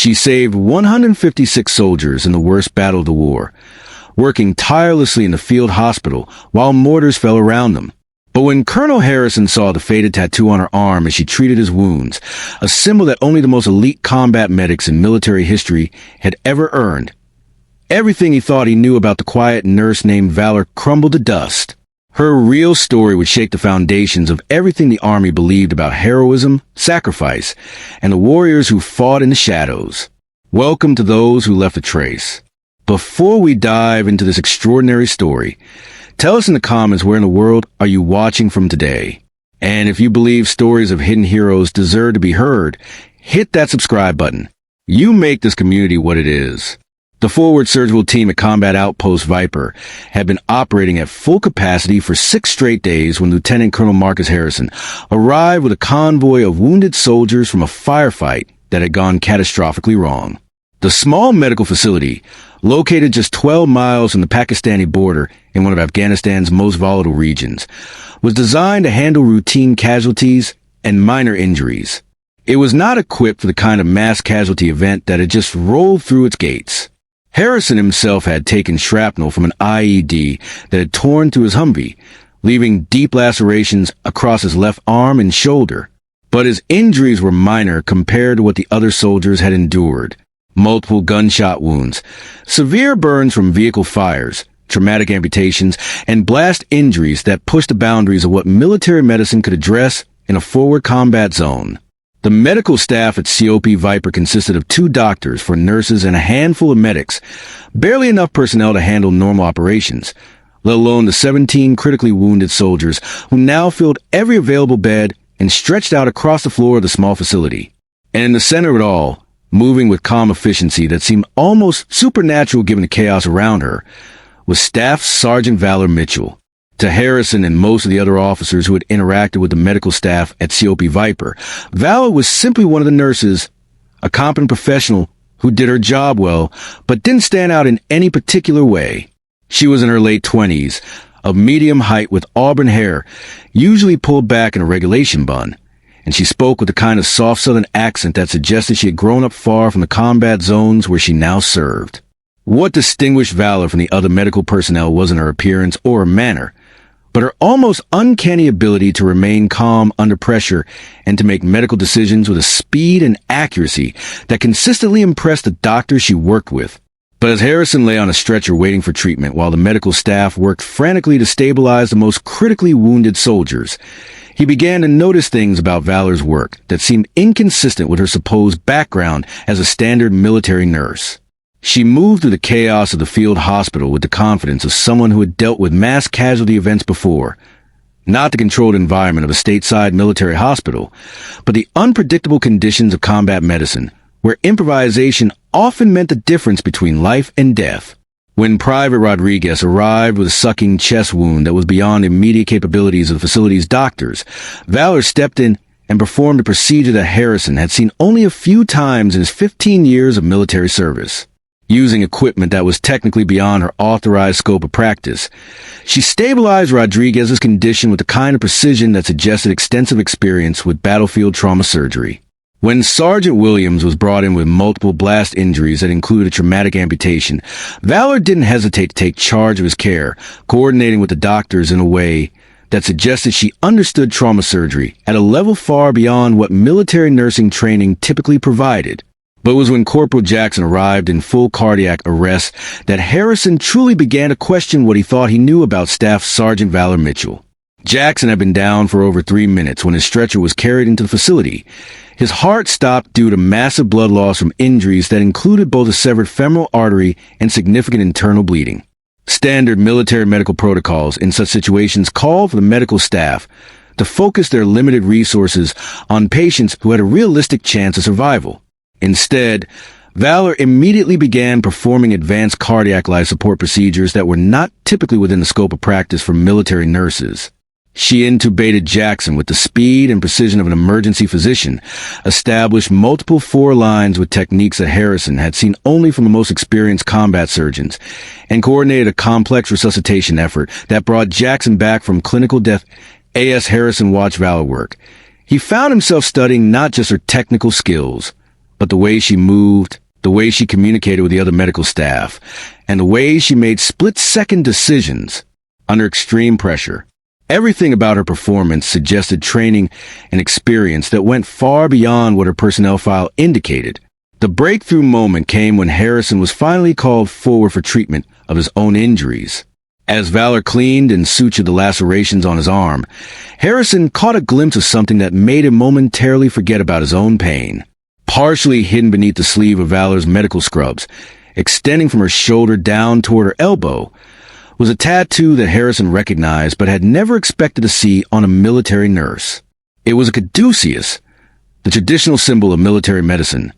She saved 156 soldiers in the worst battle of the war, working tirelessly in the field hospital while mortars fell around them. But when Colonel Harrison saw the faded tattoo on her arm as she treated his wounds, a symbol that only the most elite combat medics in military history had ever earned, everything he thought he knew about the quiet nurse named Valor crumbled to dust. Her real story would shake the foundations of everything the Army believed about heroism, sacrifice, and the warriors who fought in the shadows. Welcome to those who left a trace. Before we dive into this extraordinary story, tell us in the comments where in the world are you watching from today. And if you believe stories of hidden heroes deserve to be heard, hit that subscribe button. You make this community what it is. The forward surgical team at Combat Outpost Viper had been operating at full capacity for 6 straight days when Lieutenant Colonel Marcus Harrison arrived with a convoy of wounded soldiers from a firefight that had gone catastrophically wrong. The small medical facility, located just 12 miles from the Pakistani border in one of Afghanistan's most volatile regions, was designed to handle routine casualties and minor injuries. It was not equipped for the kind of mass casualty event that had just rolled through its gates. Harrison himself had taken shrapnel from an IED that had torn through his Humvee, leaving deep lacerations across his left arm and shoulder. But his injuries were minor compared to what the other soldiers had endured. Multiple gunshot wounds, severe burns from vehicle fires, traumatic amputations, and blast injuries that pushed the boundaries of what military medicine could address in a forward combat zone. The medical staff at COP Viper consisted of 2 doctors, 4 nurses, and a handful of medics, barely enough personnel to handle normal operations, let alone the 17 critically wounded soldiers who now filled every available bed and stretched out across the floor of the small facility. And in the center of it all, moving with calm efficiency that seemed almost supernatural given the chaos around her, was Staff Sergeant Valor Mitchell. To Harrison and most of the other officers who had interacted with the medical staff at COP Viper, Valor was simply one of the nurses, a competent professional who did her job well, but didn't stand out in any particular way. She was in her late 20s, of medium height with auburn hair, usually pulled back in a regulation bun, and she spoke with a kind of soft southern accent that suggested she had grown up far from the combat zones where she now served. What distinguished Valor from the other medical personnel wasn't her appearance or her manner, but her almost uncanny ability to remain calm under pressure and to make medical decisions with a speed and accuracy that consistently impressed the doctors she worked with. But as Harrison lay on a stretcher waiting for treatment while the medical staff worked frantically to stabilize the most critically wounded soldiers, he began to notice things about Valor's work that seemed inconsistent with her supposed background as a standard military nurse. She moved through the chaos of the field hospital with the confidence of someone who had dealt with mass casualty events before. Not the controlled environment of a stateside military hospital, but the unpredictable conditions of combat medicine, where improvisation often meant the difference between life and death. When Private Rodriguez arrived with a sucking chest wound that was beyond the immediate capabilities of the facility's doctors, Valor stepped in and performed a procedure that Harrison had seen only a few times in his 15 years of military service. Using equipment that was technically beyond her authorized scope of practice, she stabilized Rodriguez's condition with the kind of precision that suggested extensive experience with battlefield trauma surgery. When Sergeant Williams was brought in with multiple blast injuries that included a traumatic amputation, Valor didn't hesitate to take charge of his care, coordinating with the doctors in a way that suggested she understood trauma surgery at a level far beyond what military nursing training typically provided. But it was when Corporal Jackson arrived in full cardiac arrest that Harrison truly began to question what he thought he knew about Staff Sergeant Valor Mitchell. Jackson had been down for over 3 minutes when his stretcher was carried into the facility. His heart stopped due to massive blood loss from injuries that included both a severed femoral artery and significant internal bleeding. Standard military medical protocols in such situations call for the medical staff to focus their limited resources on patients who had a realistic chance of survival. Instead, Valor immediately began performing advanced cardiac life support procedures that were not typically within the scope of practice for military nurses. She intubated Jackson with the speed and precision of an emergency physician, established multiple 4 lines with techniques that Harrison had seen only from the most experienced combat surgeons, and coordinated a complex resuscitation effort that brought Jackson back from clinical death. As Harrison watched Valor work, he found himself studying not just her technical skills, but the way she moved, the way she communicated with the other medical staff, and the way she made split-second decisions under extreme pressure. Everything about her performance suggested training and experience that went far beyond what her personnel file indicated. The breakthrough moment came when Harrison was finally called forward for treatment of his own injuries. As Valor cleaned and sutured the lacerations on his arm, Harrison caught a glimpse of something that made him momentarily forget about his own pain. Partially hidden beneath the sleeve of Valor's medical scrubs, extending from her shoulder down toward her elbow, was a tattoo that Harrison recognized but had never expected to see on a military nurse. It was a caduceus, the traditional symbol of military medicine,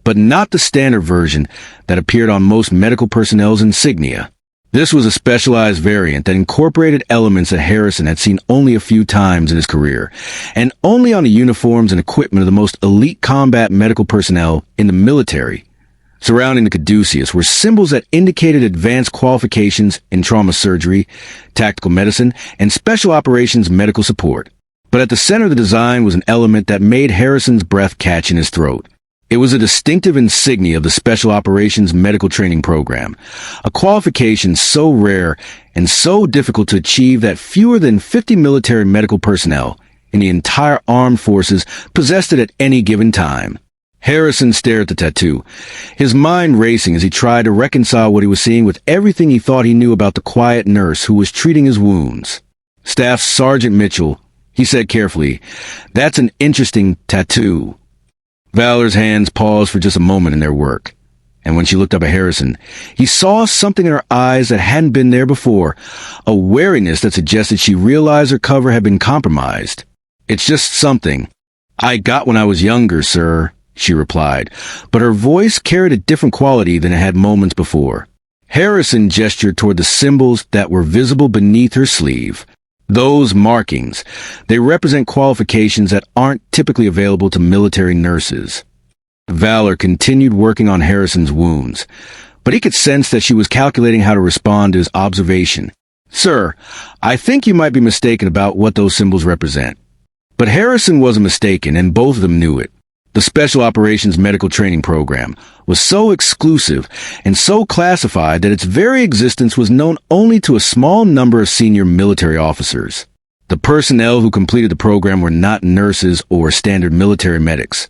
but not the standard version that appeared on most medical personnel's insignia. This was a specialized variant that incorporated elements that Harrison had seen only a few times in his career, and only on the uniforms and equipment of the most elite combat medical personnel in the military. Surrounding the caduceus were symbols that indicated advanced qualifications in trauma surgery, tactical medicine, and special operations medical support. But at the center of the design was an element that made Harrison's breath catch in his throat. It was a distinctive insignia of the Special Operations Medical Training Program, a qualification so rare and so difficult to achieve that fewer than 50 military medical personnel in the entire armed forces possessed it at any given time. Harrison stared at the tattoo, his mind racing as he tried to reconcile what he was seeing with everything he thought he knew about the quiet nurse who was treating his wounds. Staff Sergeant Mitchell, he said carefully, "That's an interesting tattoo." Valor's hands paused for just a moment in their work, and when she looked up at Harrison, he saw something in her eyes that hadn't been there before, a wariness that suggested she realized her cover had been compromised. "It's just something I got when I was younger, sir," she replied, but her voice carried a different quality than it had moments before. Harrison gestured toward the symbols that were visible beneath her sleeve. Those markings, they represent qualifications that aren't typically available to military nurses. Valor continued working on Harrison's wounds, but he could sense that she was calculating how to respond to his observation. "Sir, I think you might be mistaken about what those symbols represent." But Harrison wasn't mistaken, and both of them knew it. The Special Operations Medical Training Program was so exclusive and so classified that its very existence was known only to a small number of senior military officers. The personnel who completed the program were not nurses or standard military medics.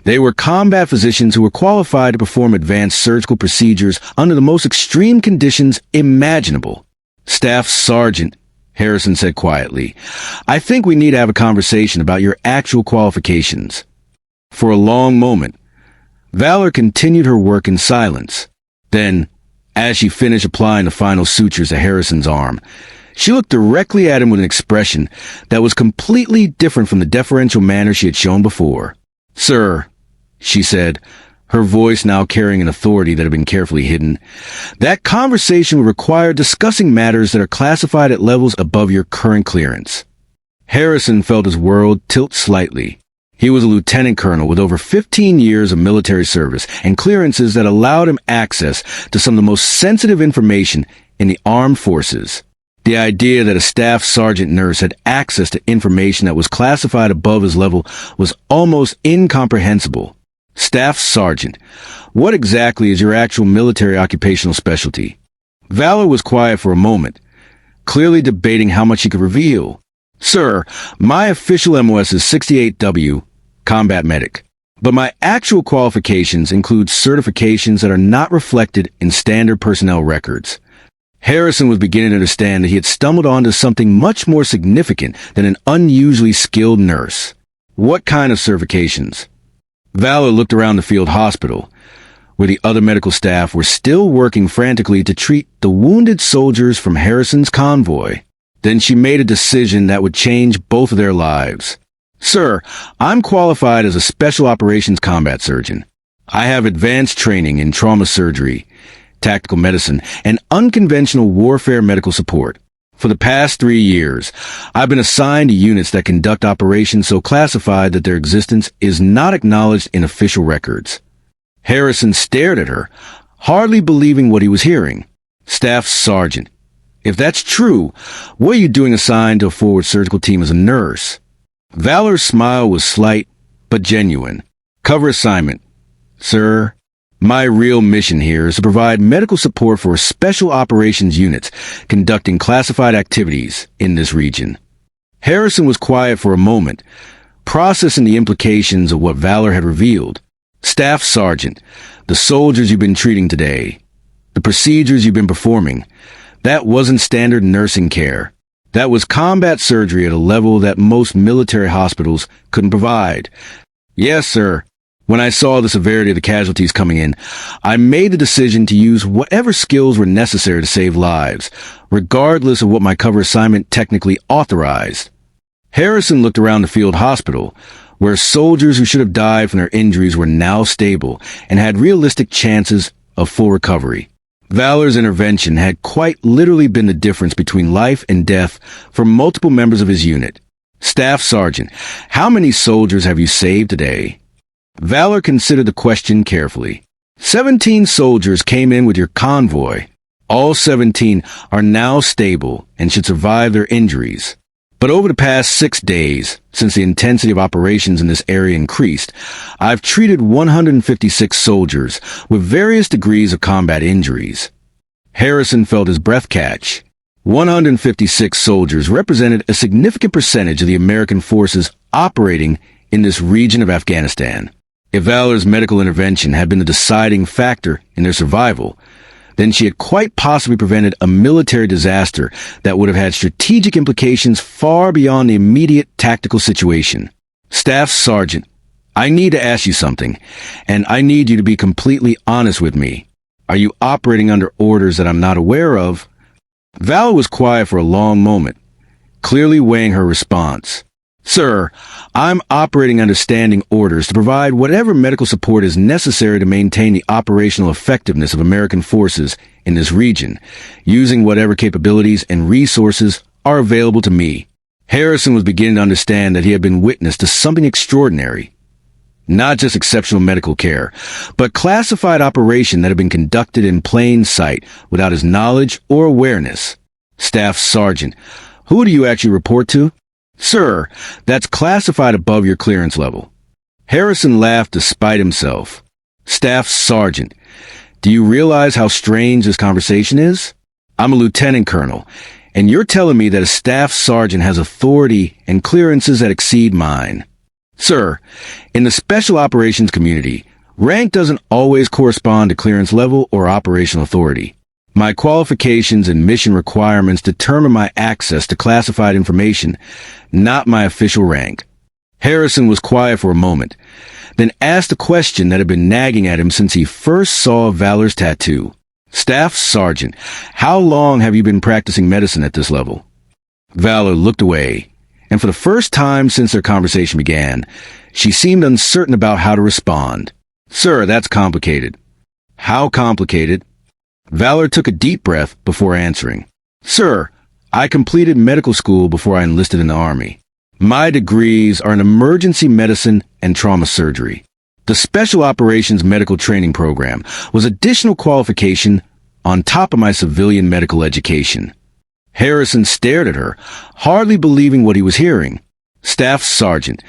They were combat physicians who were qualified to perform advanced surgical procedures under the most extreme conditions imaginable. "Staff Sergeant," Harrison said quietly, "I think we need to have a conversation about your actual qualifications." For a long moment, Valor continued her work in silence. Then, as she finished applying the final sutures to Harrison's arm, she looked directly at him with an expression that was completely different from the deferential manner she had shown before. "Sir," she said, her voice now carrying an authority that had been carefully hidden, "that conversation would require discussing matters that are classified at levels above your current clearance." Harrison felt his world tilt slightly. He was a lieutenant colonel with over 15 years of military service and clearances that allowed him access to some of the most sensitive information in the armed forces. The idea that a staff sergeant nurse had access to information that was classified above his level was almost incomprehensible. "Staff sergeant, what exactly is your actual military occupational specialty?" Valor was quiet for a moment, clearly debating how much he could reveal. "Sir, my official MOS is 68W, Combat Medic, but my actual qualifications include certifications that are not reflected in standard personnel records." Harrison was beginning to understand that he had stumbled onto something much more significant than an unusually skilled nurse. "What kind of certifications?" Valor looked around the field hospital, where the other medical staff were still working frantically to treat the wounded soldiers from Harrison's convoy. Then she made a decision that would change both of their lives. "Sir, I'm qualified as a Special Operations Combat Surgeon. I have advanced training in trauma surgery, tactical medicine, and unconventional warfare medical support. For the past 3 years, I've been assigned to units that conduct operations so classified that their existence is not acknowledged in official records." Harrison stared at her, hardly believing what he was hearing. "Staff Sergeant, if that's true, what are you doing assigned to a forward surgical team as a nurse?" Valor's smile was slight, but genuine. "Cover assignment. Sir, my real mission here is to provide medical support for special operations units conducting classified activities in this region. Harrison was quiet for a moment, processing the implications of what Valor had revealed. Staff Sergeant, the soldiers you've been treating today, the procedures you've been performing, that wasn't standard nursing care. That was combat surgery at a level that most military hospitals couldn't provide. Yes, sir. When I saw the severity of the casualties coming in, I made the decision to use whatever skills were necessary to save lives, regardless of what my cover assignment technically authorized. Harrison looked around the field hospital, where soldiers who should have died from their injuries were now stable and had realistic chances of full recovery. Valor's intervention had quite literally been the difference between life and death for multiple members of his unit. Staff Sergeant, how many soldiers have you saved today? Valor considered the question carefully. 17 soldiers came in with your convoy. All 17 are now stable and should survive their injuries. But over the past 6 days, since the intensity of operations in this area increased, I've treated 156 soldiers with various degrees of combat injuries. Harrison felt his breath catch. 156 soldiers represented a significant percentage of the American forces operating in this region of Afghanistan. If Valor's medical intervention had been the deciding factor in their survival, then she had quite possibly prevented a military disaster that would have had strategic implications far beyond the immediate tactical situation. Staff Sergeant, I need to ask you something, and I need you to be completely honest with me. Are you operating under orders that I'm not aware of? Valor was quiet for a long moment, clearly weighing her response. Sir, I'm operating under standing orders to provide whatever medical support is necessary to maintain the operational effectiveness of American forces in this region, using whatever capabilities and resources are available to me. Harrison was beginning to understand that he had been witness to something extraordinary. Not just exceptional medical care, but classified operation that had been conducted in plain sight without his knowledge or awareness. Staff Sergeant, who do you actually report to? Sir, that's classified above your clearance level. Harrison laughed despite himself. Staff Sergeant, do you realize how strange this conversation is? I'm a lieutenant colonel, and you're telling me that a staff sergeant has authority and clearances that exceed mine. Sir, in the special operations community, rank doesn't always correspond to clearance level or operational authority. My qualifications and mission requirements determine my access to classified information, not my official rank. Harrison was quiet for a moment, then asked a question that had been nagging at him since he first saw Valor's tattoo. Staff Sergeant, how long have you been practicing medicine at this level? Valor looked away, and for the first time since their conversation began, she seemed uncertain about how to respond. Sir, that's complicated. How complicated? Valor took a deep breath before answering. Sir, I completed medical school before I enlisted in the Army. My degrees are in emergency medicine and trauma surgery. The Special Operations Medical Training Program was additional qualification on top of my civilian medical education. Harrison stared at her, hardly believing what he was hearing. Staff Sergeant,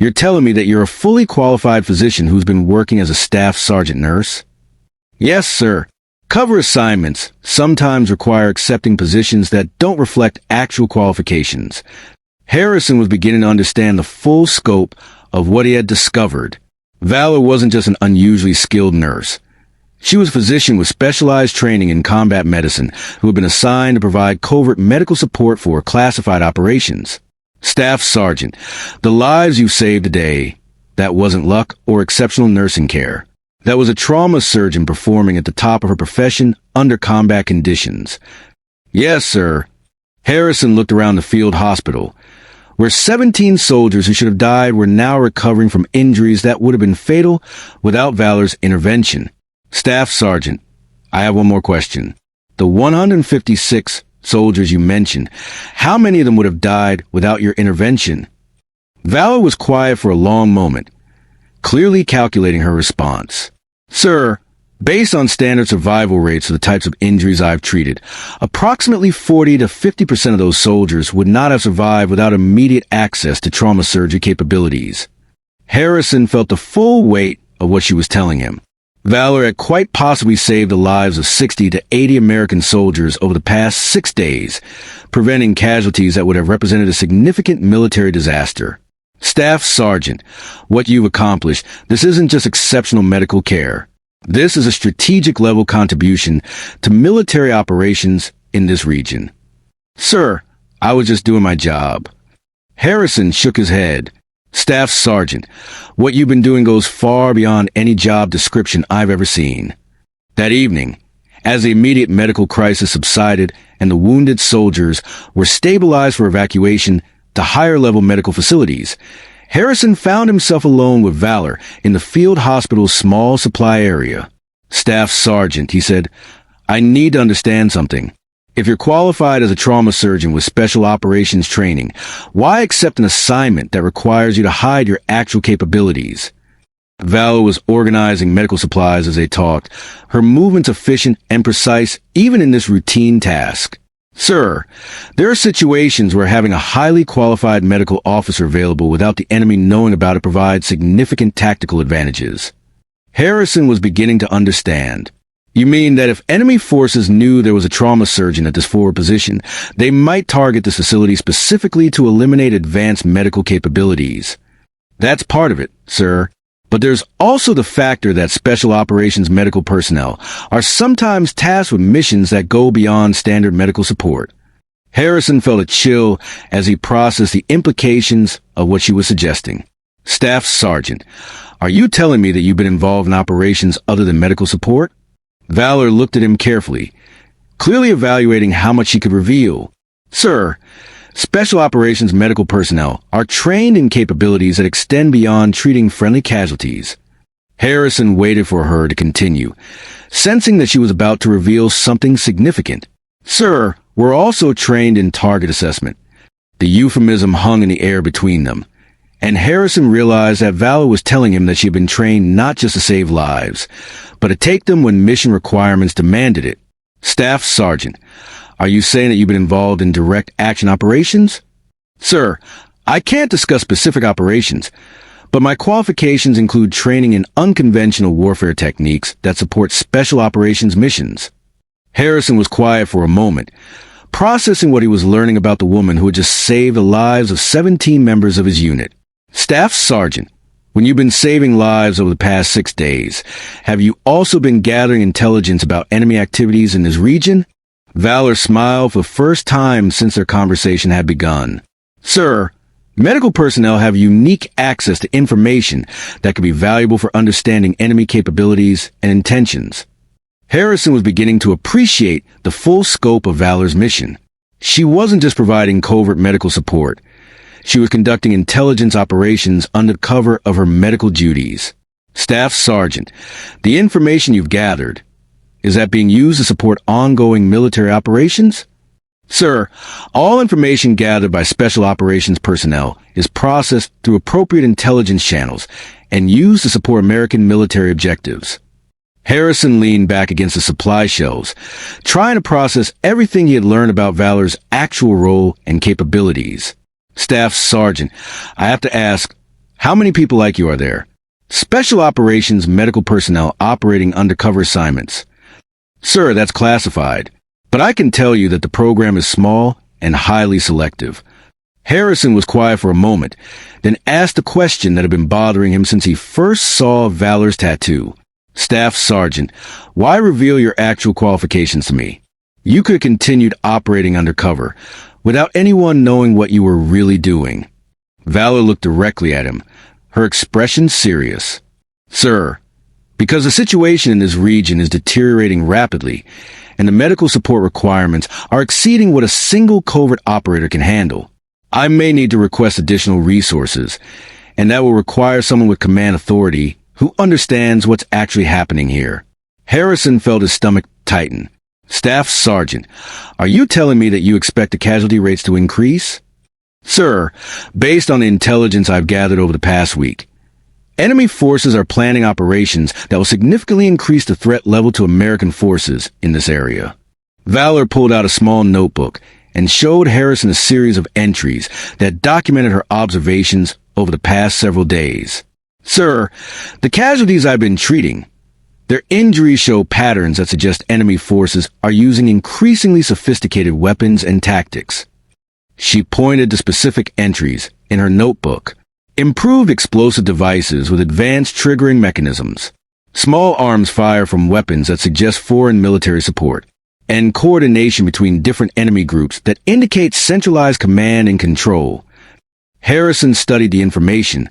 you're telling me that you're a fully qualified physician who's been working as a staff sergeant nurse? Yes, sir. Cover assignments sometimes require accepting positions that don't reflect actual qualifications. Harrison was beginning to understand the full scope of what he had discovered. Valor wasn't just an unusually skilled nurse. She was a physician with specialized training in combat medicine who had been assigned to provide covert medical support for classified operations. Staff Sergeant, the lives you saved today, that wasn't luck or exceptional nursing care. That was a trauma surgeon performing at the top of her profession under combat conditions. Yes, sir. Harrison looked around the field hospital, where 17 soldiers who should have died were now recovering from injuries that would have been fatal without Valor's intervention. Staff Sergeant, I have one more question. The 156 soldiers you mentioned, how many of them would have died without your intervention? Valor was quiet for a long moment, clearly calculating her response. Sir, based on standard survival rates for the types of injuries I've treated, approximately 40 to 50% of those soldiers would not have survived without immediate access to trauma surgery capabilities. Harrison felt the full weight of what she was telling him. Valor had quite possibly saved the lives of 60 to 80 American soldiers over the past 6 days, preventing casualties that would have represented a significant military disaster. Staff Sergeant, what you've accomplished, this isn't just exceptional medical care. This is a strategic-level contribution to military operations in this region. Sir, I was just doing my job. Harrison shook his head. Staff Sergeant, what you've been doing goes far beyond any job description I've ever seen. That evening, as the immediate medical crisis subsided and the wounded soldiers were stabilized for evacuation to higher-level medical facilities, Harrison found himself alone with Valor in the field hospital's small supply area. Staff Sergeant, he said, I need to understand something. If you're qualified as a trauma surgeon with special operations training, why accept an assignment that requires you to hide your actual capabilities? Valor was organizing medical supplies as they talked, her movements efficient and precise even in this routine task. Sir, there are situations where having a highly qualified medical officer available without the enemy knowing about it provides significant tactical advantages. Harrison was beginning to understand. You mean that if enemy forces knew there was a trauma surgeon at this forward position, they might target this facility specifically to eliminate advanced medical capabilities? That's part of it, sir. But there's also the factor that special operations medical personnel are sometimes tasked with missions that go beyond standard medical support. Harrison felt a chill as he processed the implications of what she was suggesting. Staff Sergeant, are you telling me that you've been involved in operations other than medical support? Valor looked at him carefully, clearly evaluating how much she could reveal. Sir, special operations medical personnel are trained in capabilities that extend beyond treating friendly casualties. Harrison waited for her to continue, sensing that she was about to reveal something significant. Sir, we're also trained in target assessment. The euphemism hung in the air between them, and Harrison realized that Valor was telling him that she had been trained not just to save lives, but to take them when mission requirements demanded it. Staff Sergeant, are you saying that you've been involved in direct action operations? Sir, I can't discuss specific operations, but my qualifications include training in unconventional warfare techniques that support special operations missions. Harrison was quiet for a moment, processing what he was learning about the woman who had just saved the lives of 17 members of his unit. Staff Sergeant, when you've been saving lives over the past 6 days, have you also been gathering intelligence about enemy activities in this region? Valor smiled for the first time since their conversation had begun. Sir, medical personnel have unique access to information that can be valuable for understanding enemy capabilities and intentions. Harrison was beginning to appreciate the full scope of Valor's mission. She wasn't just providing covert medical support. She was conducting intelligence operations under cover of her medical duties. Staff Sergeant, the information you've gathered, is that being used to support ongoing military operations? Sir, all information gathered by special operations personnel is processed through appropriate intelligence channels and used to support American military objectives. Harrison leaned back against the supply shelves, trying to process everything he had learned about Valor's actual role and capabilities. Staff Sergeant, I have to ask, how many people like you are there? Special operations medical personnel operating undercover assignments. Sir, that's classified, but I can tell you that the program is small and highly selective. Harrison was quiet for a moment, then asked a question that had been bothering him since he first saw Valor's tattoo. Staff Sergeant, why reveal your actual qualifications to me? You could have continued operating undercover without anyone knowing what you were really doing. Valor looked directly at him, her expression serious. Sir, because the situation in this region is deteriorating rapidly, and the medical support requirements are exceeding what a single covert operator can handle, I may need to request additional resources, and that will require someone with command authority who understands what's actually happening here. Harrison felt his stomach tighten. Staff Sergeant, are you telling me that you expect the casualty rates to increase? Sir, based on the intelligence I've gathered over the past week, enemy forces are planning operations that will significantly increase the threat level to American forces in this area. Valor pulled out a small notebook and showed Harrison a series of entries that documented her observations over the past several days. Sir, the casualties I've been treating, their injuries show patterns that suggest enemy forces are using increasingly sophisticated weapons and tactics. She pointed to specific entries in her notebook. Improved explosive devices with advanced triggering mechanisms. Small arms fire from weapons that suggest foreign military support. And coordination between different enemy groups that indicates centralized command and control. Harrison studied the information,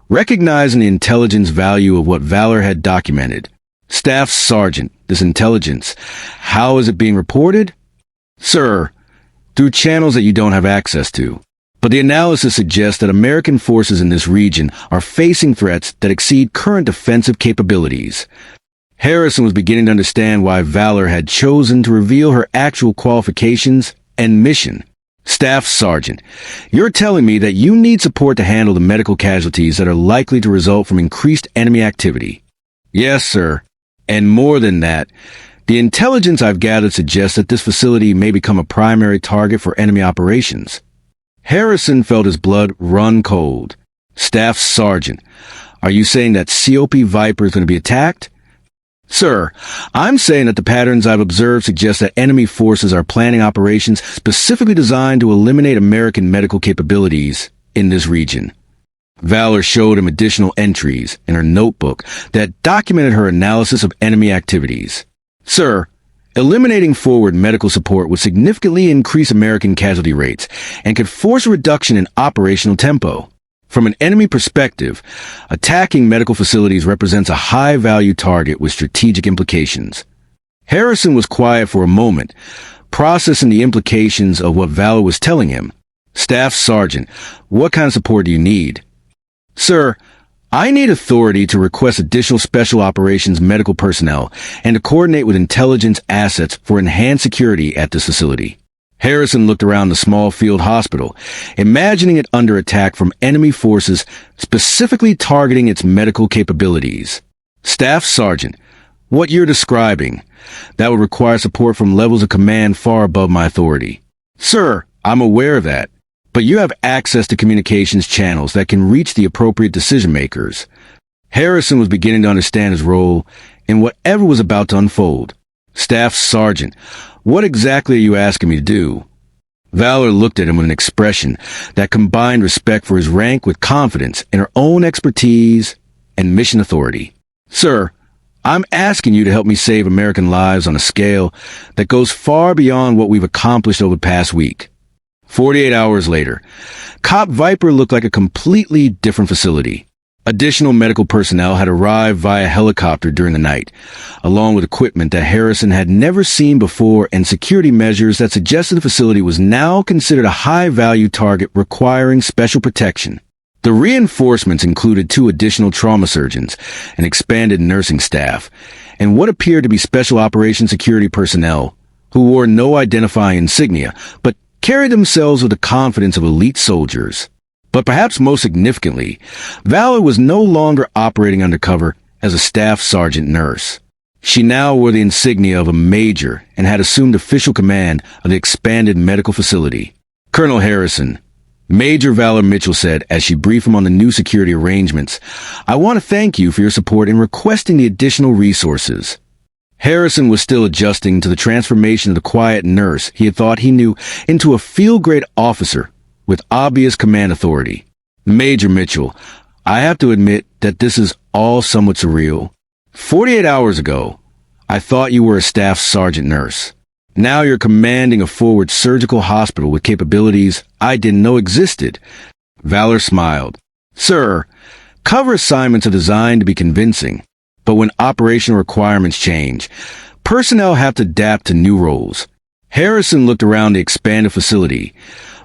recognizing the intelligence value of what Valor had documented. Staff Sergeant, this intelligence, how is it being reported? Sir, through channels that you don't have access to. But the analysis suggests that American forces in this region are facing threats that exceed current defensive capabilities. Harrison was beginning to understand why Valor had chosen to reveal her actual qualifications and mission. Staff Sergeant, you're telling me that you need support to handle the medical casualties that are likely to result from increased enemy activity. Yes, sir. And more than that, the intelligence I've gathered suggests that this facility may become a primary target for enemy operations. Harrison felt his blood run cold. Staff Sergeant, are you saying that COP Viper is going to be attacked? Sir, I'm saying that the patterns I've observed suggest that enemy forces are planning operations specifically designed to eliminate American medical capabilities in this region. Valor showed him additional entries in her notebook that documented her analysis of enemy activities. Sir, eliminating forward medical support would significantly increase American casualty rates and could force a reduction in operational tempo. From an enemy perspective, attacking medical facilities represents a high-value target with strategic implications. Harrison was quiet for a moment, processing the implications of what Valor was telling him. Staff Sergeant, what kind of support do you need? Sir, I need authority to request additional special operations medical personnel and to coordinate with intelligence assets for enhanced security at this facility. Harrison looked around the small field hospital, imagining it under attack from enemy forces specifically targeting its medical capabilities. Staff Sergeant, what you're describing, that would require support from levels of command far above my authority. Sir, I'm aware of that, but you have access to communications channels that can reach the appropriate decision makers. Harrison was beginning to understand his role in whatever was about to unfold. Staff Sergeant, what exactly are you asking me to do? Valor looked at him with an expression that combined respect for his rank with confidence in her own expertise and mission authority. Sir, I'm asking you to help me save American lives on a scale that goes far beyond what we've accomplished over the past week. 48 hours later, Combat Viper looked like a completely different facility. Additional medical personnel had arrived via helicopter during the night, along with equipment that Harrison had never seen before and security measures that suggested the facility was now considered a high-value target requiring special protection. The reinforcements included 2 additional trauma surgeons, an expanded nursing staff, and what appeared to be special operations security personnel, who wore no identifying insignia, but carried themselves with the confidence of elite soldiers. But perhaps most significantly, Valor was no longer operating undercover as a staff sergeant nurse. She now wore the insignia of a major and had assumed official command of the expanded medical facility. Colonel Harrison, Major Valor Mitchell said as she briefed him on the new security arrangements, I want to thank you for your support in requesting the additional resources. Harrison was still adjusting to the transformation of the quiet nurse he had thought he knew into a field-grade officer with obvious command authority. Major Mitchell, I have to admit that this is all somewhat surreal. 48 hours ago, I thought you were a staff sergeant nurse. Now you're commanding a forward surgical hospital with capabilities I didn't know existed. Valor smiled. Sir, cover assignments are designed to be convincing, but when operational requirements change, personnel have to adapt to new roles. Harrison looked around the expanded facility,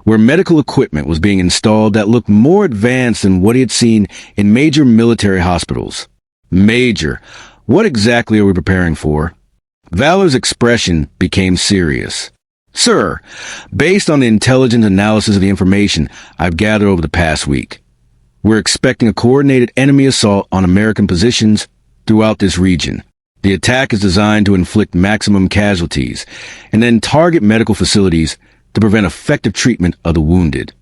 where medical equipment was being installed that looked more advanced than what he had seen in major military hospitals. Major, what exactly are we preparing for? Valor's expression became serious. Sir, based on the intelligent analysis of the information I've gathered over the past week, we're expecting a coordinated enemy assault on American positions throughout this region. The attack is designed to inflict maximum casualties and then target medical facilities to prevent effective treatment of the wounded.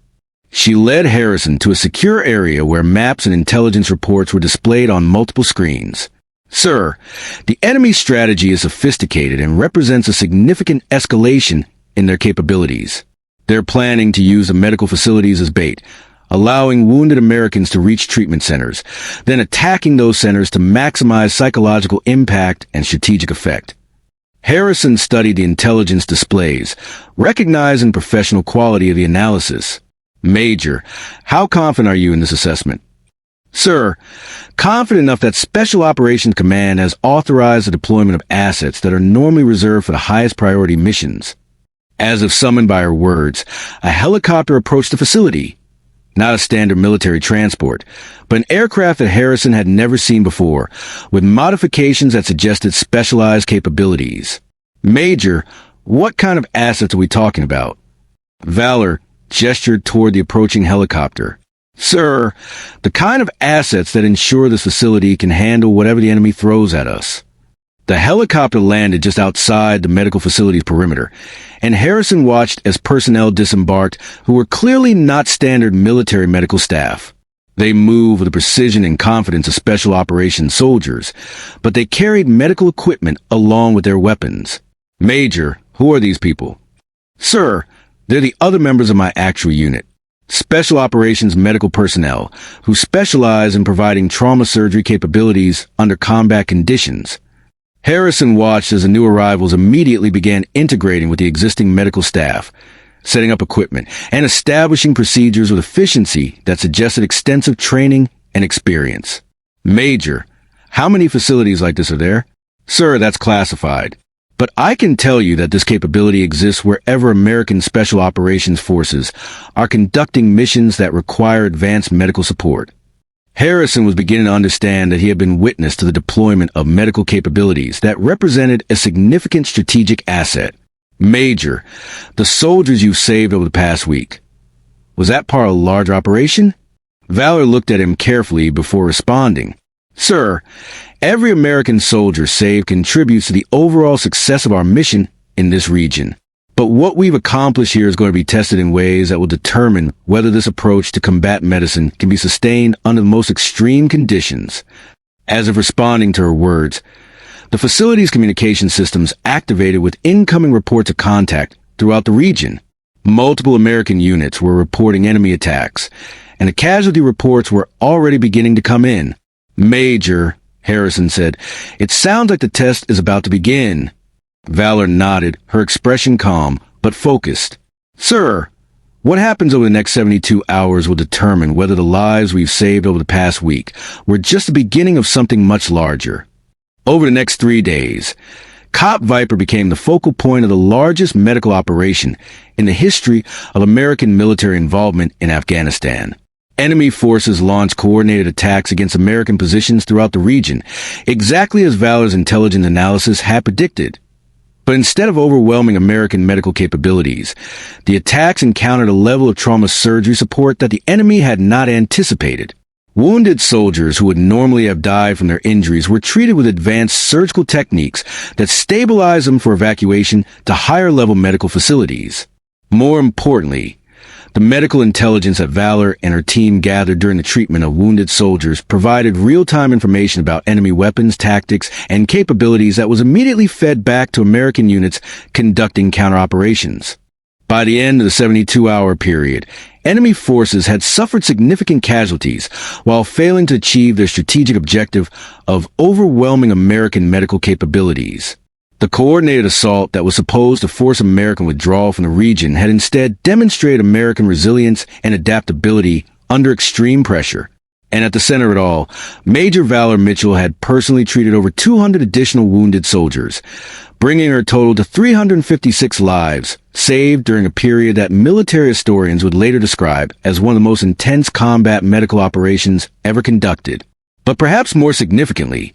She led Harrison to a secure area where maps and intelligence reports were displayed on multiple screens. Sir, the enemy's strategy is sophisticated and represents a significant escalation in their capabilities. They're planning to use the medical facilities as bait, allowing wounded Americans to reach treatment centers, then attacking those centers to maximize psychological impact and strategic effect. Harrison studied the intelligence displays, recognizing the professional quality of the analysis. Major, how confident are you in this assessment? Sir, confident enough that Special Operations Command has authorized the deployment of assets that are normally reserved for the highest priority missions. As if summoned by her words, a helicopter approached the facility. Not a standard military transport, but an aircraft that Harrison had never seen before, with modifications that suggested specialized capabilities. Major, what kind of assets are we talking about? Valor gestured toward the approaching helicopter. Sir, the kind of assets that ensure this facility can handle whatever the enemy throws at us. The helicopter landed just outside the medical facility's perimeter, and Harrison watched as personnel disembarked who were clearly not standard military medical staff. They moved with the precision and confidence of special operations soldiers, but they carried medical equipment along with their weapons. Major, who are these people? Sir, they're the other members of my actual unit. Special Operations medical personnel who specialize in providing trauma surgery capabilities under combat conditions. Harrison watched as the new arrivals immediately began integrating with the existing medical staff, setting up equipment, and establishing procedures with efficiency that suggested extensive training and experience. Major, how many facilities like this are there? Sir, that's classified. But I can tell you that this capability exists wherever American Special Operations Forces are conducting missions that require advanced medical support. Harrison was beginning to understand that he had been witness to the deployment of medical capabilities that represented a significant strategic asset. Major, the soldiers you've saved over the past week. Was that part of a larger operation? Valor looked at him carefully before responding. Sir, every American soldier saved contributes to the overall success of our mission in this region. But what we've accomplished here is going to be tested in ways that will determine whether this approach to combat medicine can be sustained under the most extreme conditions. As if responding to her words, the facility's communication systems activated with incoming reports of contact throughout the region. Multiple American units were reporting enemy attacks, and the casualty reports were already beginning to come in. Major, Harrison said, it sounds like the test is about to begin. Valor nodded, her expression calm, but focused. Sir, what happens over the next 72 hours will determine whether the lives we've saved over the past week were just the beginning of something much larger. Over the next 3 days, Combat Viper became the focal point of the largest medical operation in the history of American military involvement in Afghanistan. Enemy forces launched coordinated attacks against American positions throughout the region, exactly as Valor's intelligence analysis had predicted. But instead of overwhelming American medical capabilities, the attacks encountered a level of trauma surgery support that the enemy had not anticipated. Wounded soldiers who would normally have died from their injuries were treated with advanced surgical techniques that stabilized them for evacuation to higher-level medical facilities. More importantly, the medical intelligence that Valor and her team gathered during the treatment of wounded soldiers provided real-time information about enemy weapons, tactics, and capabilities that was immediately fed back to American units conducting counter-operations. By the end of the 72-hour period, enemy forces had suffered significant casualties while failing to achieve their strategic objective of overwhelming American medical capabilities. The coordinated assault that was supposed to force American withdrawal from the region had instead demonstrated American resilience and adaptability under extreme pressure. And at the center of it all, Major Valor Mitchell had personally treated over 200 additional wounded soldiers, bringing her total to 356 lives saved during a period that military historians would later describe as one of the most intense combat medical operations ever conducted. But perhaps more significantly,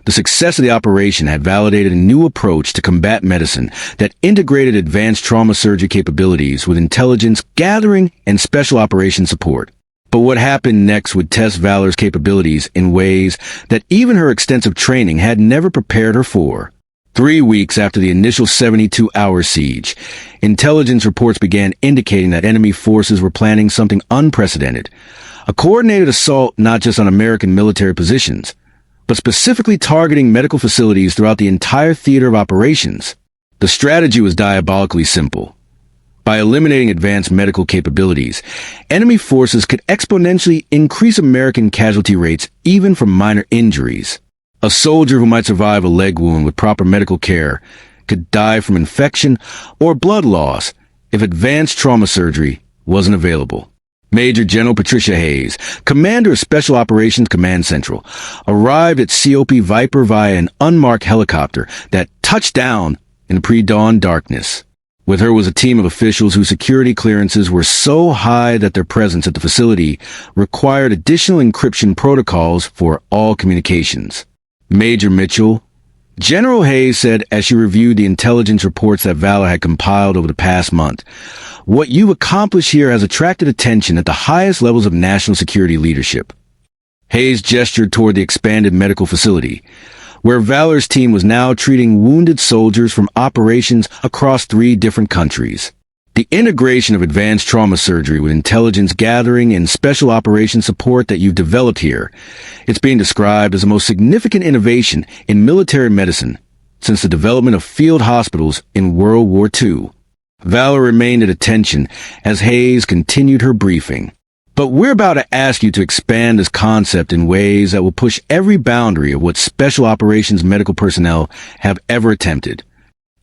the success of the operation had validated a new approach to combat medicine that integrated advanced trauma surgery capabilities with intelligence gathering and special operations support. But what happened next would test Valor's capabilities in ways that even her extensive training had never prepared her for. 3 weeks after the initial 72-hour siege, intelligence reports began indicating that enemy forces were planning something unprecedented. A coordinated assault not just on American military positions, but specifically targeting medical facilities throughout the entire theater of operations. The strategy was diabolically simple. By eliminating advanced medical capabilities, enemy forces could exponentially increase American casualty rates even from minor injuries. A soldier who might survive a leg wound with proper medical care could die from infection or blood loss if advanced trauma surgery wasn't available. Major General Patricia Hayes, commander of Special Operations Command Central, arrived at COP Viper via an unmarked helicopter that touched down in the pre-dawn darkness. With her was a team of officials whose security clearances were so high that their presence at the facility required additional encryption protocols for all communications. Major Mitchell, General Hayes said as she reviewed the intelligence reports that Valor had compiled over the past month, "What you've accomplished here has attracted attention at the highest levels of national security leadership." Hayes gestured toward the expanded medical facility, where Valor's team was now treating wounded soldiers from operations across 3 different countries. The integration of advanced trauma surgery with intelligence gathering and special operations support that you've developed here, it's being described as the most significant innovation in military medicine since the development of field hospitals in World War II. Valor remained at attention as Hayes continued her briefing. But we're about to ask you to expand this concept in ways that will push every boundary of what special operations medical personnel have ever attempted.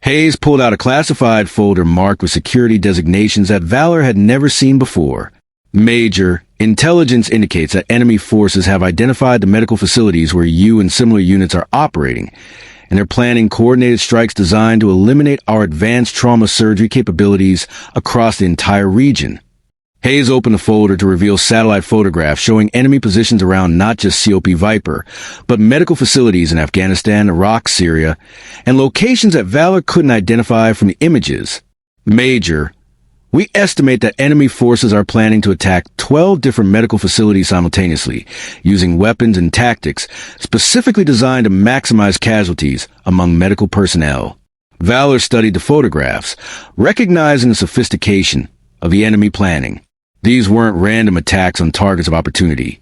Hayes pulled out a classified folder marked with security designations that Valor had never seen before. Major, intelligence indicates that enemy forces have identified the medical facilities where you and similar units are operating, and they're planning coordinated strikes designed to eliminate our advanced trauma surgery capabilities across the entire region. Hayes opened the folder to reveal satellite photographs showing enemy positions around not just COP Viper, but medical facilities in Afghanistan, Iraq, Syria, and locations that Valor couldn't identify from the images. Major, we estimate that enemy forces are planning to attack 12 different medical facilities simultaneously, using weapons and tactics specifically designed to maximize casualties among medical personnel. Valor studied the photographs, recognizing the sophistication of the enemy planning. These weren't random attacks on targets of opportunity.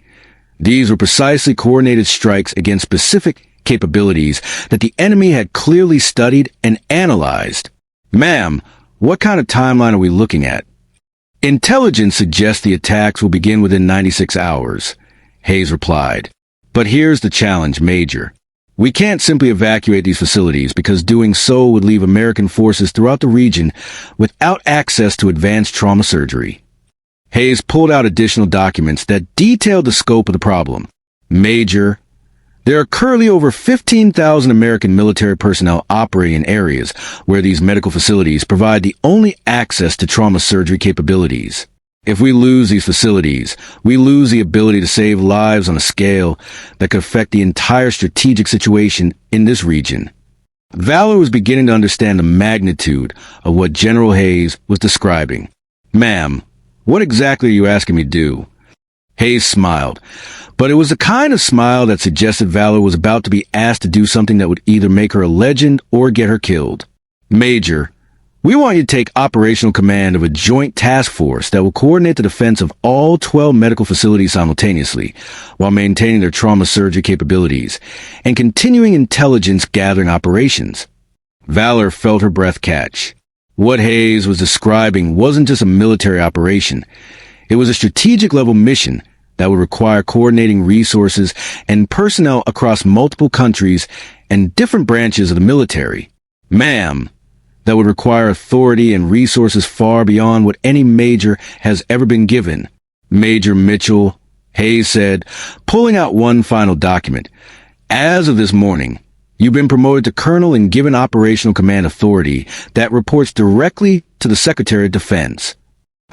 These were precisely coordinated strikes against specific capabilities that the enemy had clearly studied and analyzed. "Ma'am, what kind of timeline are we looking at?" "Intelligence suggests the attacks will begin within 96 hours, Hayes replied. "But here's the challenge, Major. We can't simply evacuate these facilities because doing so would leave American forces throughout the region without access to advanced trauma surgery." Hayes pulled out additional documents that detailed the scope of the problem. "Major, there are currently over 15,000 American military personnel operating in areas where these medical facilities provide the only access to trauma surgery capabilities. If we lose these facilities, we lose the ability to save lives on a scale that could affect the entire strategic situation in this region." Valor was beginning to understand the magnitude of what General Hayes was describing. "Ma'am, what exactly are you asking me to do?" Hayes smiled, but it was the kind of smile that suggested Valor was about to be asked to do something that would either make her a legend or get her killed. "Major, we want you to take operational command of a joint task force that will coordinate the defense of all 12 medical facilities simultaneously, while maintaining their trauma surgery capabilities and continuing intelligence gathering operations." Valor felt her breath catch. What Hayes was describing wasn't just a military operation. It was a strategic-level mission that would require coordinating resources and personnel across multiple countries and different branches of the military. "Ma'am, that would require authority and resources far beyond what any major has ever been given." "Major Mitchell," Hayes said, pulling out one final document. "As of this morning, you've been promoted to colonel and given operational command authority that reports directly to the Secretary of Defense."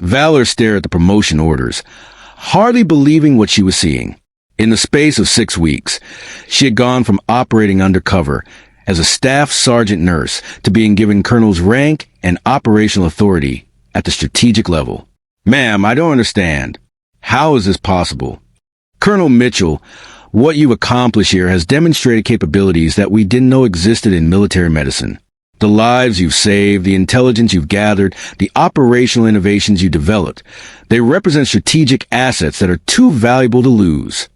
Valor stared at the promotion orders, hardly believing what she was seeing. In the space of 6 weeks, she had gone from operating undercover as a staff sergeant nurse to being given colonel's rank and operational authority at the strategic level. "Ma'am, I don't understand. How is this possible?" "Colonel Mitchell, What you've accomplished here has demonstrated capabilities that we didn't know existed in military medicine. The lives you've saved, the intelligence you've gathered, the operational innovations you developed, they represent strategic assets that are too valuable to lose.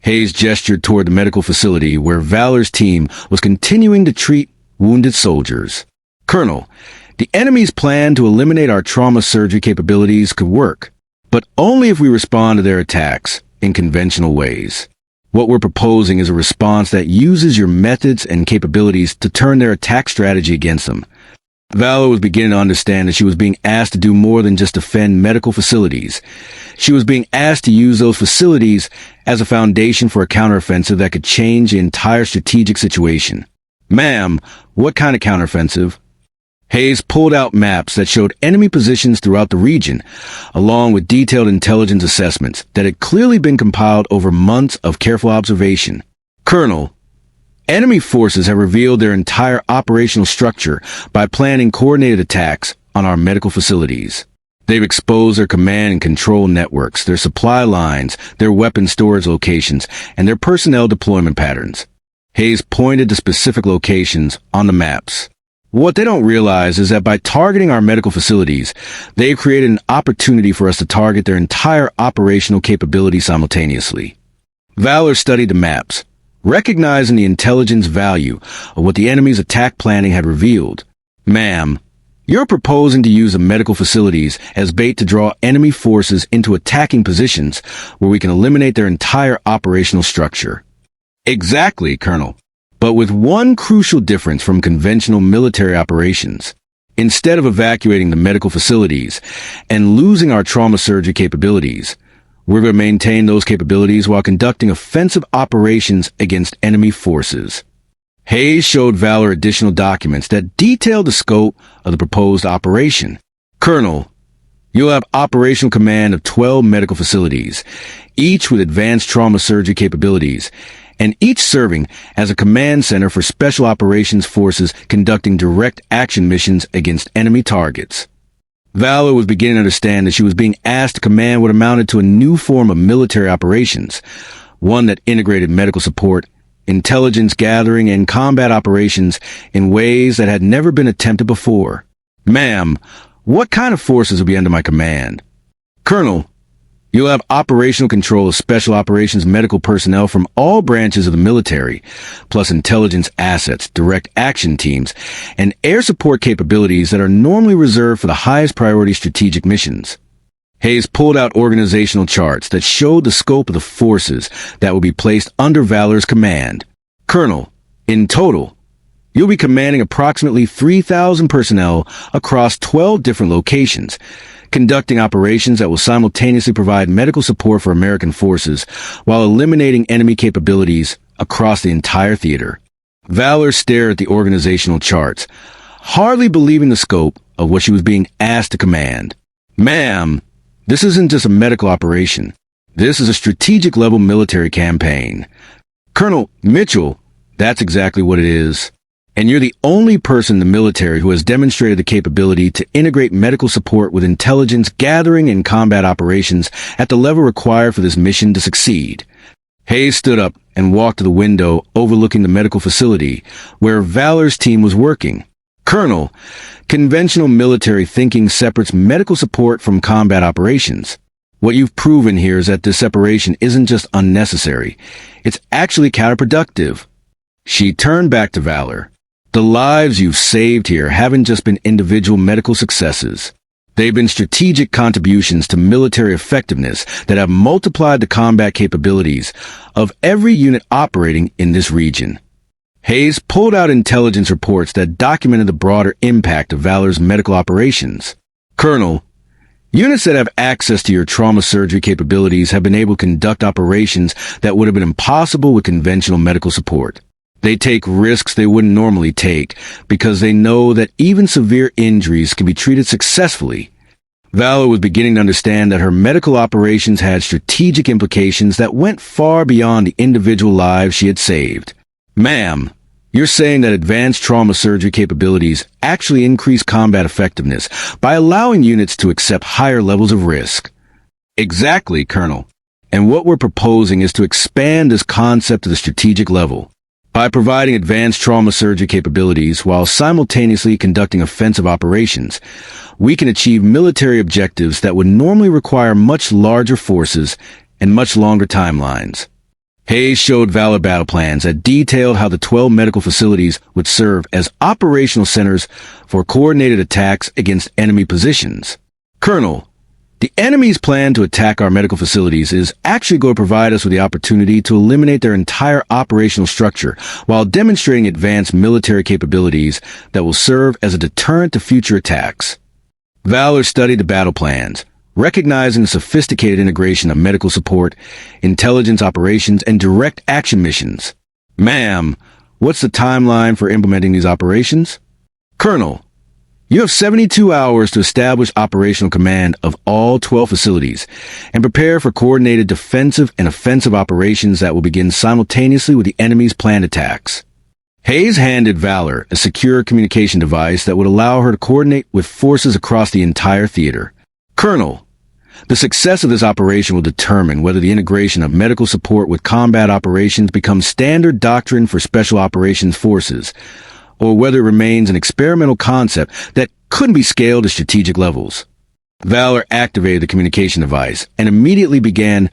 Hayes gestured toward the medical facility where Valor's team was continuing to treat wounded soldiers. Colonel, the enemy's plan to eliminate our trauma surgery capabilities could work, but only if we respond to their attacks in conventional ways. What we're proposing is a response that uses your methods and capabilities to turn their attack strategy against them. Valor was beginning to understand that she was being asked to do more than just defend medical facilities. She was being asked to use those facilities as a foundation for a counteroffensive that could change the entire strategic situation. Ma'am, what kind of counteroffensive? Hayes pulled out maps that showed enemy positions throughout the region, along with detailed intelligence assessments that had clearly been compiled over months of careful observation. Colonel, enemy forces have revealed their entire operational structure by planning coordinated attacks on our medical facilities. They've exposed their command and control networks, their supply lines, their weapon storage locations, and their personnel deployment patterns. Hayes pointed to specific locations on the maps. What they don't realize is that by targeting our medical facilities, they've created an opportunity for us to target their entire operational capability simultaneously. Valor studied the maps, recognizing the intelligence value of what the enemy's attack planning had revealed. Ma'am, you're proposing to use the medical facilities as bait to draw enemy forces into attacking positions where we can eliminate their entire operational structure. Exactly, Colonel. But with one crucial difference from conventional military operations. Instead of evacuating the medical facilities and losing our trauma surgery capabilities, we're going to maintain those capabilities while conducting offensive operations against enemy forces. Hayes showed Valor additional documents that detailed the scope of the proposed operation. Colonel, you'll have operational command of 12 medical facilities, each with advanced trauma surgery capabilities, and each serving as a command center for special operations forces conducting direct action missions against enemy targets. Valor was beginning to understand that she was being asked to command what amounted to a new form of military operations, one that integrated medical support, intelligence gathering, and combat operations in ways that had never been attempted before. Ma'am, what kind of forces will be under my command? Colonel, you'll have operational control of special operations medical personnel from all branches of the military, plus intelligence assets, direct action teams, and air support capabilities that are normally reserved for the highest priority strategic missions. Hayes pulled out organizational charts that showed the scope of the forces that will be placed under Valor's command. Colonel, in total, you'll be commanding approximately 3,000 personnel across 12 different locations, conducting operations that will simultaneously provide medical support for American forces while eliminating enemy capabilities across the entire theater. Valor stared at the organizational charts, hardly believing the scope of what she was being asked to command. Ma'am, this isn't just a medical operation. This is a strategic-level military campaign. Colonel Mitchell, that's exactly what it is. And you're the only person in the military who has demonstrated the capability to integrate medical support with intelligence gathering and combat operations at the level required for this mission to succeed. Hayes stood up and walked to the window overlooking the medical facility where Valor's team was working. Colonel, conventional military thinking separates medical support from combat operations. What you've proven here is that this separation isn't just unnecessary. It's actually counterproductive. She turned back to Valor. The lives you've saved here haven't just been individual medical successes. They've been strategic contributions to military effectiveness that have multiplied the combat capabilities of every unit operating in this region. Hayes pulled out intelligence reports that documented the broader impact of Valor's medical operations. Colonel, units that have access to your trauma surgery capabilities have been able to conduct operations that would have been impossible with conventional medical support. They take risks they wouldn't normally take because they know that even severe injuries can be treated successfully. Valor was beginning to understand that her medical operations had strategic implications that went far beyond the individual lives she had saved. Ma'am, you're saying that advanced trauma surgery capabilities actually increase combat effectiveness by allowing units to accept higher levels of risk. Exactly, Colonel. And what we're proposing is to expand this concept to the strategic level. By providing advanced trauma surgery capabilities while simultaneously conducting offensive operations, we can achieve military objectives that would normally require much larger forces and much longer timelines. Hayes showed Valor battle plans that detailed how the 12 medical facilities would serve as operational centers for coordinated attacks against enemy positions. Colonel, the enemy's plan to attack our medical facilities is actually going to provide us with the opportunity to eliminate their entire operational structure while demonstrating advanced military capabilities that will serve as a deterrent to future attacks. Valor studied the battle plans, recognizing the sophisticated integration of medical support, intelligence operations, and direct action missions. Ma'am, what's the timeline for implementing these operations? Colonel, you have 72 hours to establish operational command of all 12 facilities and prepare for coordinated defensive and offensive operations that will begin simultaneously with the enemy's planned attacks. Hayes handed Valor a secure communication device that would allow her to coordinate with forces across the entire theater. Colonel, the success of this operation will determine whether the integration of medical support with combat operations becomes standard doctrine for special operations forces, or whether it remains an experimental concept that couldn't be scaled to strategic levels. Valor activated the communication device and immediately began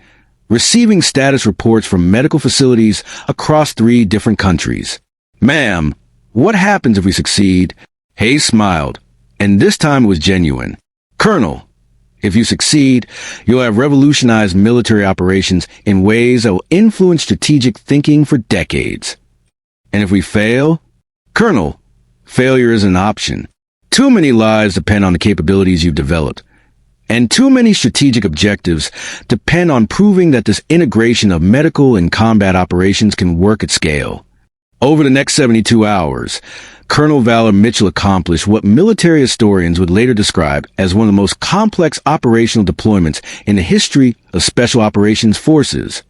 receiving status reports from medical facilities across 3 different countries. Ma'am, what happens if we succeed? Hayes smiled, and this time it was genuine. Colonel, if you succeed, you'll have revolutionized military operations in ways that will influence strategic thinking for decades. And if we fail? Colonel, failure is an option. Too many lives depend on the capabilities you've developed, and too many strategic objectives depend on proving that this integration of medical and combat operations can work at scale. Over the next 72 hours, Colonel Valor Mitchell accomplished what military historians would later describe as one of the most complex operational deployments in the history of special operations forces.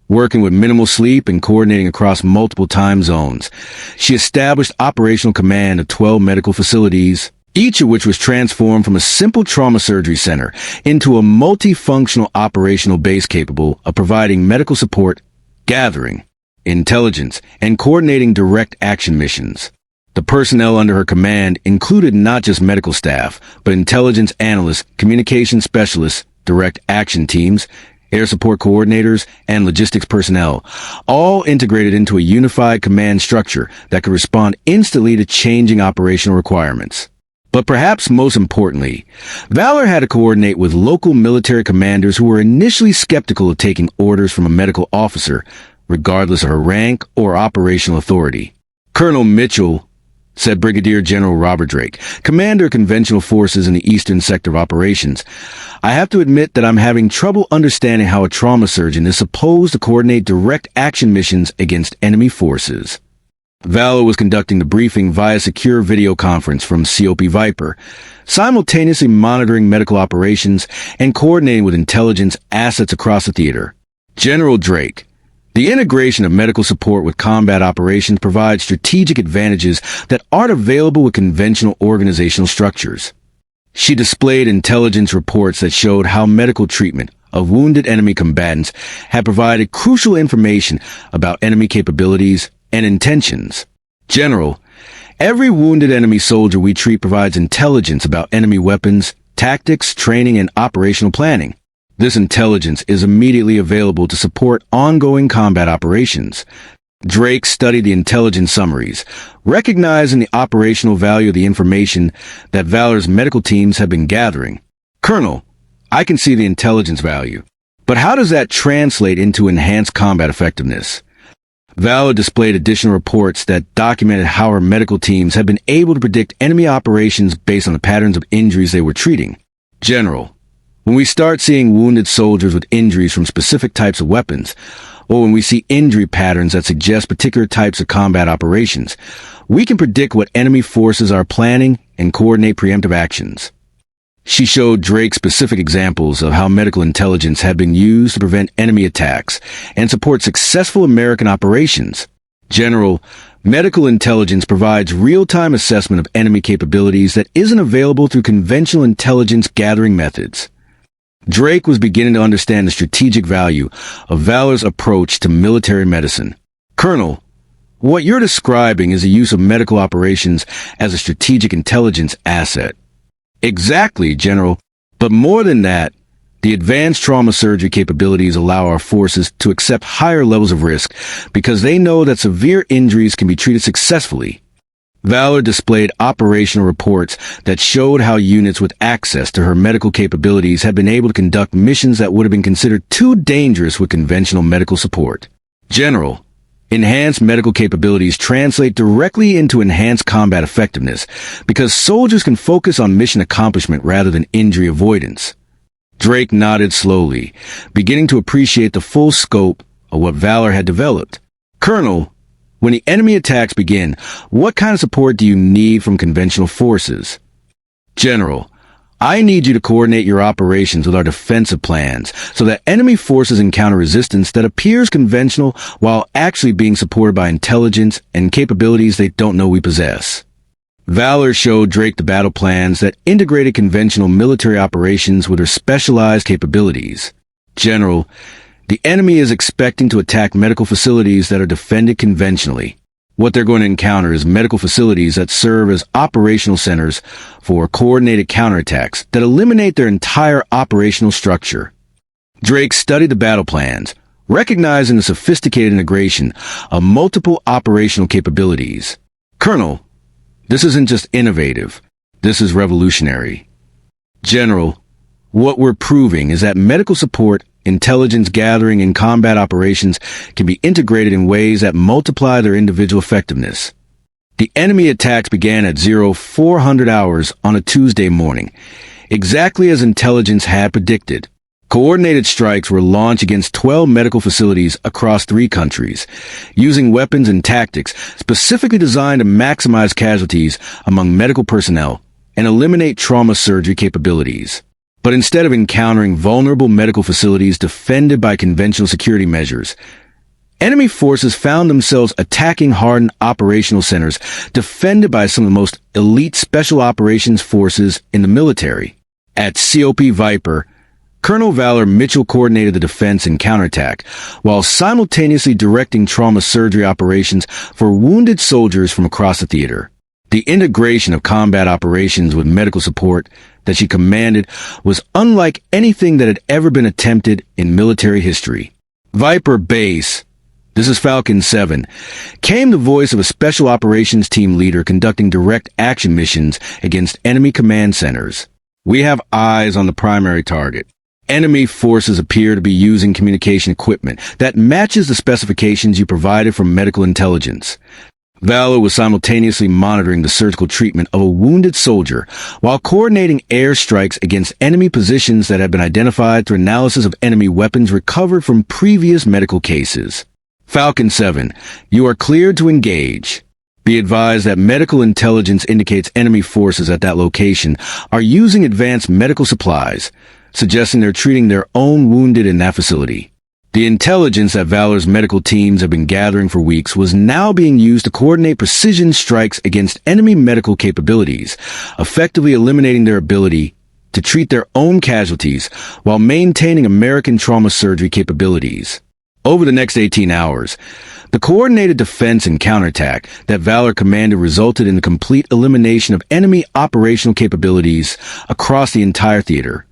Working with minimal sleep and coordinating across multiple time zones, she established operational command of 12 medical facilities, each of which was transformed from a simple trauma surgery center into a multifunctional operational base capable of providing medical support, gathering, intelligence, and coordinating direct action missions. The personnel under her command included not just medical staff, but intelligence analysts, communication specialists, direct action teams, air support coordinators, and logistics personnel, all integrated into a unified command structure that could respond instantly to changing operational requirements. But perhaps most importantly, Valor had to coordinate with local military commanders who were initially skeptical of taking orders from a medical officer, regardless of her rank or operational authority. Colonel Mitchell, said Brigadier General Robert Drake, Commander of Conventional Forces in the Eastern Sector of Operations, I have to admit that I'm having trouble understanding how a trauma surgeon is supposed to coordinate direct action missions against enemy forces. Valor was conducting the briefing via secure video conference from COP Viper, simultaneously monitoring medical operations and coordinating with intelligence assets across the theater. General Drake, the integration of medical support with combat operations provides strategic advantages that aren't available with conventional organizational structures. She displayed intelligence reports that showed how medical treatment of wounded enemy combatants had provided crucial information about enemy capabilities and intentions. General, every wounded enemy soldier we treat provides intelligence about enemy weapons, tactics, training, and operational planning. This intelligence is immediately available to support ongoing combat operations. Drake studied the intelligence summaries, recognizing the operational value of the information that Valor's medical teams have been gathering. Colonel, I can see the intelligence value, but how does that translate into enhanced combat effectiveness? Valor displayed additional reports that documented how her medical teams had been able to predict enemy operations based on the patterns of injuries they were treating. General, when we start seeing wounded soldiers with injuries from specific types of weapons, or when we see injury patterns that suggest particular types of combat operations, we can predict what enemy forces are planning and coordinate preemptive actions. She showed Drake specific examples of how medical intelligence had been used to prevent enemy attacks and support successful American operations. General, medical intelligence provides real-time assessment of enemy capabilities that isn't available through conventional intelligence gathering methods. Drake was beginning to understand the strategic value of Valor's approach to military medicine. Colonel, what you're describing is the use of medical operations as a strategic intelligence asset. Exactly, General. But more than that, the advanced trauma surgery capabilities allow our forces to accept higher levels of risk because they know that severe injuries can be treated successfully. Valor displayed operational reports that showed how units with access to her medical capabilities had been able to conduct missions that would have been considered too dangerous with conventional medical support. General, enhanced medical capabilities translate directly into enhanced combat effectiveness because soldiers can focus on mission accomplishment rather than injury avoidance. Drake nodded slowly, beginning to appreciate the full scope of what Valor had developed. Colonel, when the enemy attacks begin, what kind of support do you need from conventional forces? General, I need you to coordinate your operations with our defensive plans so that enemy forces encounter resistance that appears conventional while actually being supported by intelligence and capabilities they don't know we possess. Valor showed Drake the battle plans that integrated conventional military operations with her specialized capabilities. General, the enemy is expecting to attack medical facilities that are defended conventionally. What they're going to encounter is medical facilities that serve as operational centers for coordinated counterattacks that eliminate their entire operational structure. Drake studied the battle plans, recognizing the sophisticated integration of multiple operational capabilities. Colonel, this isn't just innovative. This is revolutionary. General, what we're proving is that medical support, intelligence gathering, and combat operations can be integrated in ways that multiply their individual effectiveness. The enemy attacks began at 0400 hours on a Tuesday morning, exactly as intelligence had predicted. Coordinated strikes were launched against 12 medical facilities across 3 countries, using weapons and tactics specifically designed to maximize casualties among medical personnel and eliminate trauma surgery capabilities. But instead of encountering vulnerable medical facilities defended by conventional security measures, enemy forces found themselves attacking hardened operational centers defended by some of the most elite special operations forces in the military. At COP Viper, Colonel Valor Mitchell coordinated the defense and counterattack, while simultaneously directing trauma surgery operations for wounded soldiers from across the theater. The integration of combat operations with medical support that she commanded was unlike anything that had ever been attempted in military history. Viper Base, this is Falcon 7, came the voice of a special operations team leader conducting direct action missions against enemy command centers. We have eyes on the primary target. Enemy forces appear to be using communication equipment that matches the specifications you provided from medical intelligence. Valor was simultaneously monitoring the surgical treatment of a wounded soldier while coordinating air strikes against enemy positions that had been identified through analysis of enemy weapons recovered from previous medical cases. Falcon 7, you are cleared to engage. Be advised that medical intelligence indicates enemy forces at that location are using advanced medical supplies, suggesting they're treating their own wounded in that facility. The intelligence that Valor's medical teams have been gathering for weeks was now being used to coordinate precision strikes against enemy medical capabilities, effectively eliminating their ability to treat their own casualties while maintaining American trauma surgery capabilities. Over the next 18 hours, the coordinated defense and counterattack that Valor commanded resulted in the complete elimination of enemy operational capabilities across the entire theater,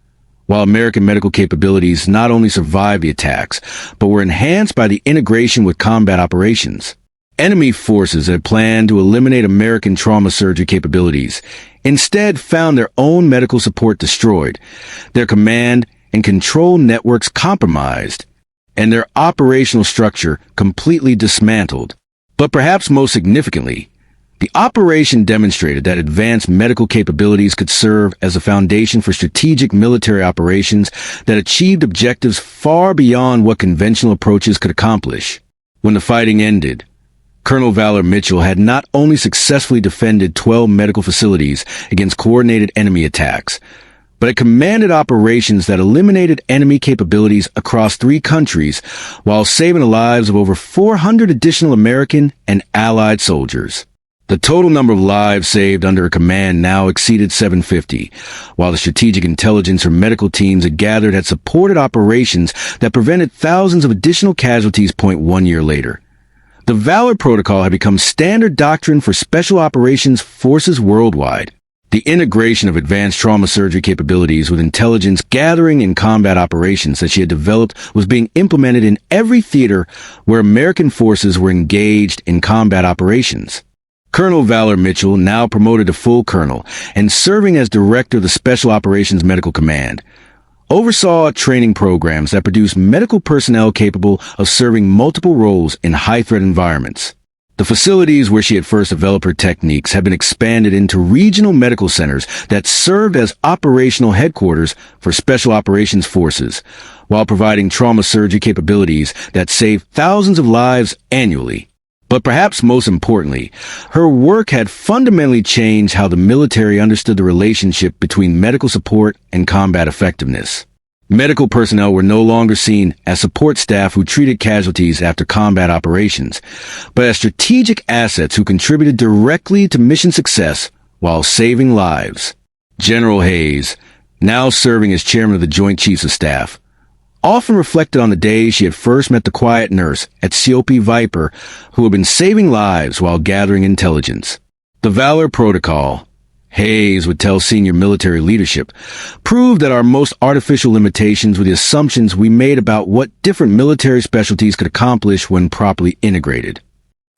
while American medical capabilities not only survived the attacks, but were enhanced by the integration with combat operations. Enemy forces that had planned to eliminate American trauma surgery capabilities instead found their own medical support destroyed, their command and control networks compromised, and their operational structure completely dismantled. But perhaps most significantly, the operation demonstrated that advanced medical capabilities could serve as a foundation for strategic military operations that achieved objectives far beyond what conventional approaches could accomplish. When the fighting ended, Colonel Valor Mitchell had not only successfully defended 12 medical facilities against coordinated enemy attacks, but it commanded operations that eliminated enemy capabilities across 3 countries while saving the lives of over 400 additional American and Allied soldiers. The total number of lives saved under her command now exceeded 750, while the strategic intelligence her medical teams had gathered had supported operations that prevented thousands of additional casualties. 1 year later, the Valor Protocol had become standard doctrine for special operations forces worldwide. The integration of advanced trauma surgery capabilities with intelligence gathering in combat operations that she had developed was being implemented in every theater where American forces were engaged in combat operations. Colonel Valor Mitchell, now promoted to full colonel and serving as director of the Special Operations Medical Command, oversaw training programs that produced medical personnel capable of serving multiple roles in high-threat environments. The facilities where she had first developed her techniques had been expanded into regional medical centers that served as operational headquarters for Special Operations Forces, while providing trauma surgery capabilities that saved thousands of lives annually. But perhaps most importantly, her work had fundamentally changed how the military understood the relationship between medical support and combat effectiveness. Medical personnel were no longer seen as support staff who treated casualties after combat operations, but as strategic assets who contributed directly to mission success while saving lives. General Hayes, now serving as chairman of the Joint Chiefs of Staff, often reflected on the day she had first met the quiet nurse at COP Viper who had been saving lives while gathering intelligence. The Valor Protocol, Hayes would tell senior military leadership, proved that our most artificial limitations were the assumptions we made about what different military specialties could accomplish when properly integrated.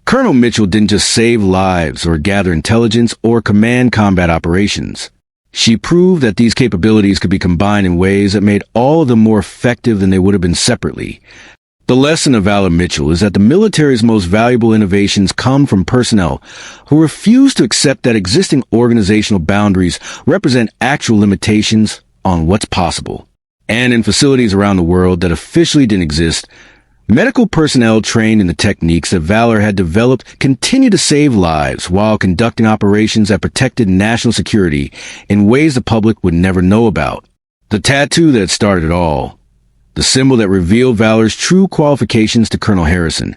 Colonel Mitchell didn't just save lives or gather intelligence or command combat operations. She proved that these capabilities could be combined in ways that made all of them more effective than they would have been separately. The lesson of Valor Mitchell is that the military's most valuable innovations come from personnel who refuse to accept that existing organizational boundaries represent actual limitations on what's possible. And in facilities around the world that officially didn't exist, medical personnel trained in the techniques that Valor had developed continue to save lives while conducting operations that protected national security in ways the public would never know about. The tattoo that started it all, the symbol that revealed Valor's true qualifications to Colonel Harrison,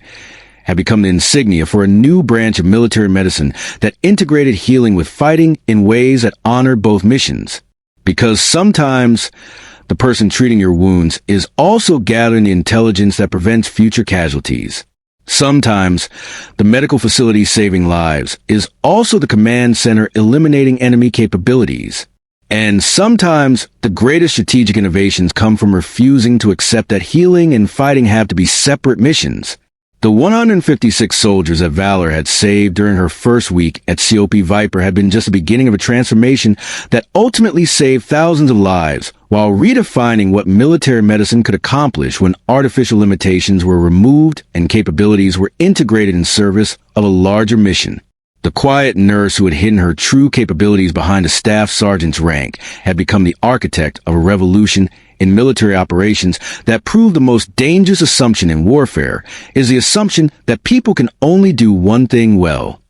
had become the insignia for a new branch of military medicine that integrated healing with fighting in ways that honored both missions. Because sometimes the person treating your wounds is also gathering the intelligence that prevents future casualties. Sometimes, the medical facility saving lives is also the command center eliminating enemy capabilities. And sometimes, the greatest strategic innovations come from refusing to accept that healing and fighting have to be separate missions. The 156 soldiers that Valor had saved during her first week at COP Viper had been just the beginning of a transformation that ultimately saved thousands of lives, while redefining what military medicine could accomplish when artificial limitations were removed and capabilities were integrated in service of a larger mission. The quiet nurse who had hidden her true capabilities behind a staff sergeant's rank had become the architect of a revolution in military operations that proved the most dangerous assumption in warfare is the assumption that people can only do one thing well: